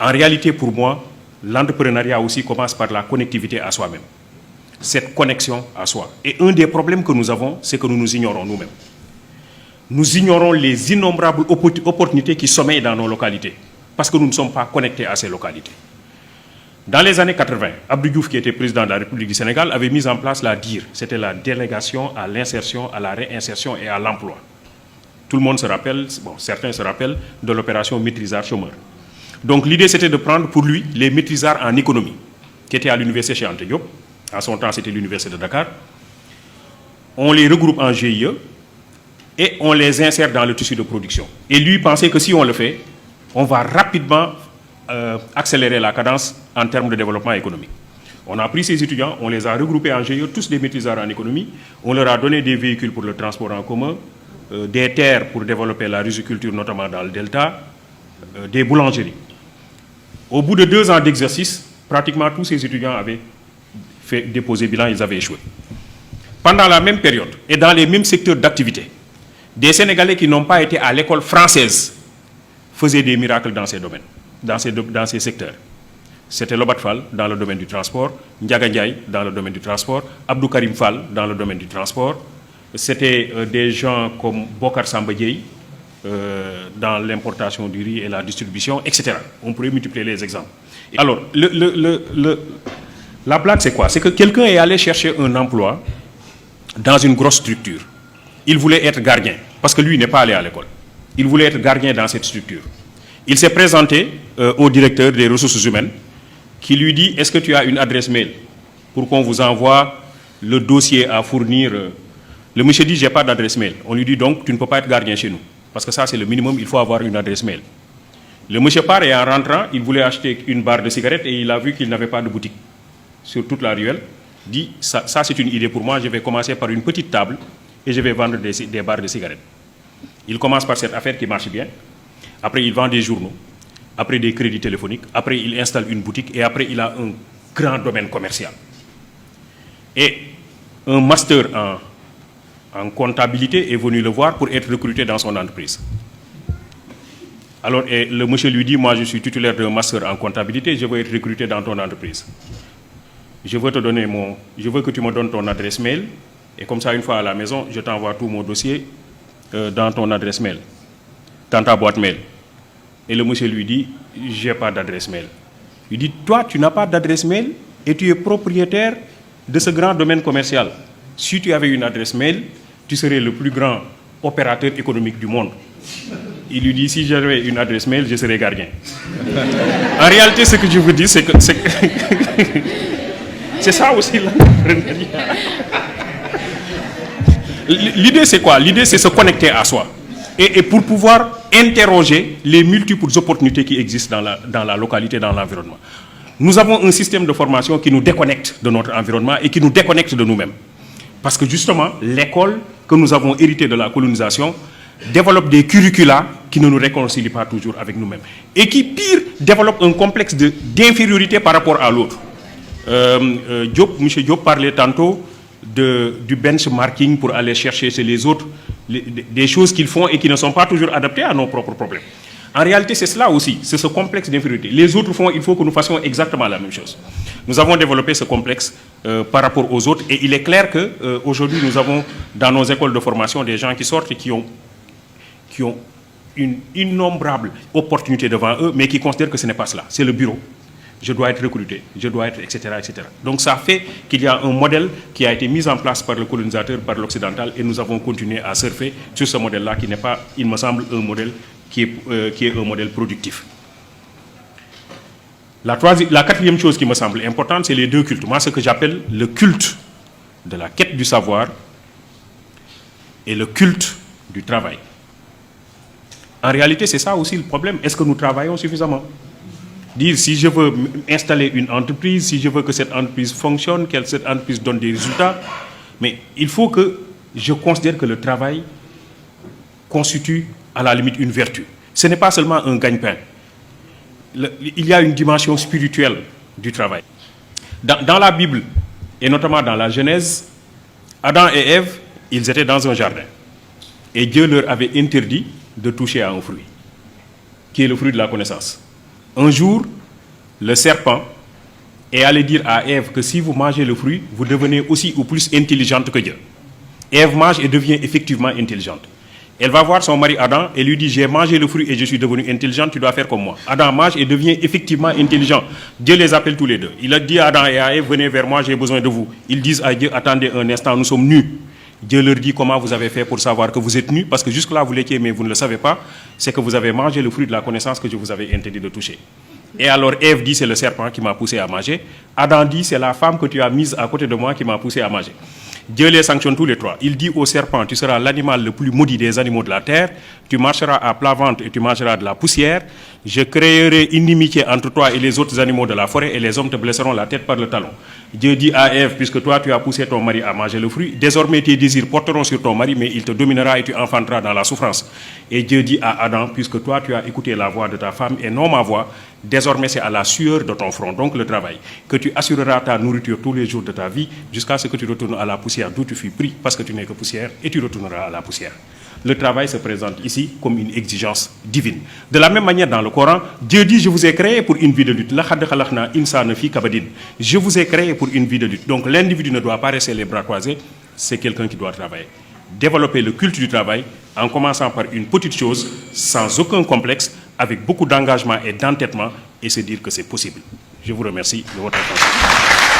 En réalité, pour moi, l'entrepreneuriat aussi commence par la connectivité à soi-même. Cette connexion à soi. Et un des problèmes que nous avons, c'est que nous nous ignorons nous-mêmes. Nous ignorons les innombrables opportunités qui sommeillent dans nos localités, parce que nous ne sommes pas connectés à ces localités. Dans les années 80, Abdou Diouf, qui était président de la République du Sénégal, avait mis en place la DIR. C'était la délégation à l'insertion, à la réinsertion et à l'emploi. Tout le monde se rappelle, bon, certains se rappellent de l'opération maîtrisard chômeur. Donc l'idée, c'était de prendre pour lui les maîtrisards en économie, qui étaient à l'université chez Anta Diop. À son temps, c'était l'université de Dakar. On les regroupe en GIE et on les insère dans le tissu de production. Et lui pensait que si on le fait, on va rapidement accélérer la cadence en termes de développement économique. On a pris ces étudiants, on les a regroupés en GIE, tous des maîtrisards en économie. On leur a donné des véhicules pour le transport en commun, des terres pour développer la riziculture, notamment dans le delta, des boulangeries. Au bout de 2 ans d'exercice, pratiquement tous ces étudiants avaient fait déposer bilan, ils avaient échoué. Pendant la même période et dans les mêmes secteurs d'activité, des Sénégalais qui n'ont pas été à l'école française faisaient des miracles dans ces domaines, dans ces secteurs. C'était Lobat Fall dans le domaine du transport, Ndiaga Ndiaye dans le domaine du transport, Abdou Karim Fall dans le domaine du transport. C'était des gens comme Bokar Samba Dièye dans l'importation du riz et la distribution, etc. On pourrait multiplier les exemples. Alors, la blague, c'est quoi? C'est que quelqu'un est allé chercher un emploi dans une grosse structure. Il voulait être gardien, parce que lui n'est pas allé à l'école. Il voulait être gardien dans cette structure. Il s'est présenté au directeur des ressources humaines, qui lui dit, est-ce que tu as une adresse mail pour qu'on vous envoie le dossier à fournir? Le monsieur dit, j'ai pas d'adresse mail. On lui dit donc, tu ne peux pas être gardien chez nous. Parce que ça, c'est le minimum, il faut avoir une adresse mail. Le monsieur part et en rentrant, il voulait acheter une barre de cigarettes et il a vu qu'il n'avait pas de boutique sur toute la ruelle. Dit, ça c'est une idée pour moi, je vais commencer par une petite table et je vais vendre des barres de cigarettes. Il commence par cette affaire qui marche bien. Après, il vend des journaux. Après, des crédits téléphoniques. Après, il installe une boutique. Et après, il a un grand domaine commercial. Et un master en comptabilité est venu le voir pour être recruté dans son entreprise. Alors, et le monsieur lui dit, moi, je suis titulaire d'un master en comptabilité, je veux être recruté dans ton entreprise. Je veux que tu me donnes ton adresse mail. Et comme ça, une fois à la maison, je t'envoie tout mon dossier dans ton adresse mail, dans ta boîte mail. Et le monsieur lui dit, j'ai pas d'adresse mail. Il dit, toi, tu n'as pas d'adresse mail et tu es propriétaire de ce grand domaine commercial. Si tu avais une adresse mail, tu serais le plus grand opérateur économique du monde. Il lui dit, si j'avais une adresse mail, je serais gardien. En réalité, ce que je vous dis, c'est que c'est ça aussi l'entrepreneuriat. L'idée, c'est quoi? L'idée, c'est se connecter à soi. Et pour pouvoir interroger les multiples opportunités qui existent dans la localité, dans l'environnement. Nous avons un système de formation qui nous déconnecte de notre environnement et qui nous déconnecte de nous-mêmes. Parce que justement, l'école que nous avons héritée de la colonisation développe des curricula qui ne nous réconcilient pas toujours avec nous-mêmes. Et qui, pire, développe un complexe d'infériorité par rapport à l'autre. M. Diop parlait tantôt du benchmarking pour aller chercher chez les autres des choses qu'ils font et qui ne sont pas toujours adaptées à nos propres problèmes. En réalité, c'est cela aussi, c'est ce complexe d'infériorité. Les autres font, il faut que nous fassions exactement la même chose. Nous avons développé ce complexe par rapport aux autres et il est clair qu'aujourd'hui, nous avons dans nos écoles de formation des gens qui sortent et qui ont une innombrable opportunité devant eux, mais qui considèrent que ce n'est pas cela. C'est le bureau. Je dois être recruté, je dois être, etc., etc. Donc ça fait qu'il y a un modèle qui a été mis en place par le colonisateur, par l'occidental, et nous avons continué à surfer sur ce modèle-là qui n'est pas, il me semble, un modèle qui est un modèle productif. La quatrième chose qui me semble importante, c'est les deux cultes. Moi, ce que j'appelle le culte de la quête du savoir et le culte du travail. En réalité, c'est ça aussi le problème. Est-ce que nous travaillons suffisamment? Dire si je veux installer une entreprise, si je veux que cette entreprise fonctionne, que cette entreprise donne des résultats, mais il faut que je considère que le travail constitue à la limite une vertu. Ce n'est pas seulement un gagne-pain. Il y a une dimension spirituelle du travail. Dans la Bible, et notamment dans la Genèse, Adam et Ève, ils étaient dans un jardin. Et Dieu leur avait interdit de toucher à un fruit, qui est le fruit de la connaissance. Un jour, le serpent est allé dire à Ève que si vous mangez le fruit, vous devenez aussi ou plus intelligente que Dieu. Ève mange et devient effectivement intelligente. Elle va voir son mari Adam et lui dit, j'ai mangé le fruit et je suis devenue intelligente, tu dois faire comme moi. Adam mange et devient effectivement intelligent. Dieu les appelle tous les deux. Il a dit à Adam et à Ève, venez vers moi, j'ai besoin de vous. Ils disent à Dieu, attendez un instant, nous sommes nus. Dieu leur dit comment vous avez fait pour savoir que vous êtes nus, parce que jusque-là vous l'étiez mais vous ne le savez pas, c'est que vous avez mangé le fruit de la connaissance que je vous avais interdit de toucher. Et alors Ève dit, c'est le serpent qui m'a poussé à manger. Adam dit, c'est la femme que tu as mise à côté de moi qui m'a poussé à manger. Dieu les sanctionne tous les trois. Il dit au serpent, tu seras l'animal le plus maudit des animaux de la terre, tu marcheras à plat ventre et tu mangeras de la poussière, je créerai inimitié entre toi et les autres animaux de la forêt et les hommes te blesseront la tête par le talon. Dieu dit à Ève, puisque toi tu as poussé ton mari à manger le fruit, désormais tes désirs porteront sur ton mari, mais il te dominera et tu enfanteras dans la souffrance. Et Dieu dit à Adam, puisque toi tu as écouté la voix de ta femme et non ma voix, désormais c'est à la sueur de ton front, donc le travail, que tu assureras ta nourriture tous les jours de ta vie, jusqu'à ce que tu retournes à la poussière d'où tu fus pris, parce que tu n'es que poussière, et tu retourneras à la poussière. Le travail se présente ici comme une exigence divine. De la même manière, dans le Coran, Dieu dit, je vous ai créé pour une vie de lutte. Je vous ai créé pour une vie de lutte. Donc l'individu ne doit pas rester les bras croisés, c'est quelqu'un qui doit travailler. Développer le culte du travail en commençant par une petite chose, sans aucun complexe, avec beaucoup d'engagement et d'entêtement, et se dire que c'est possible. Je vous remercie de votre attention.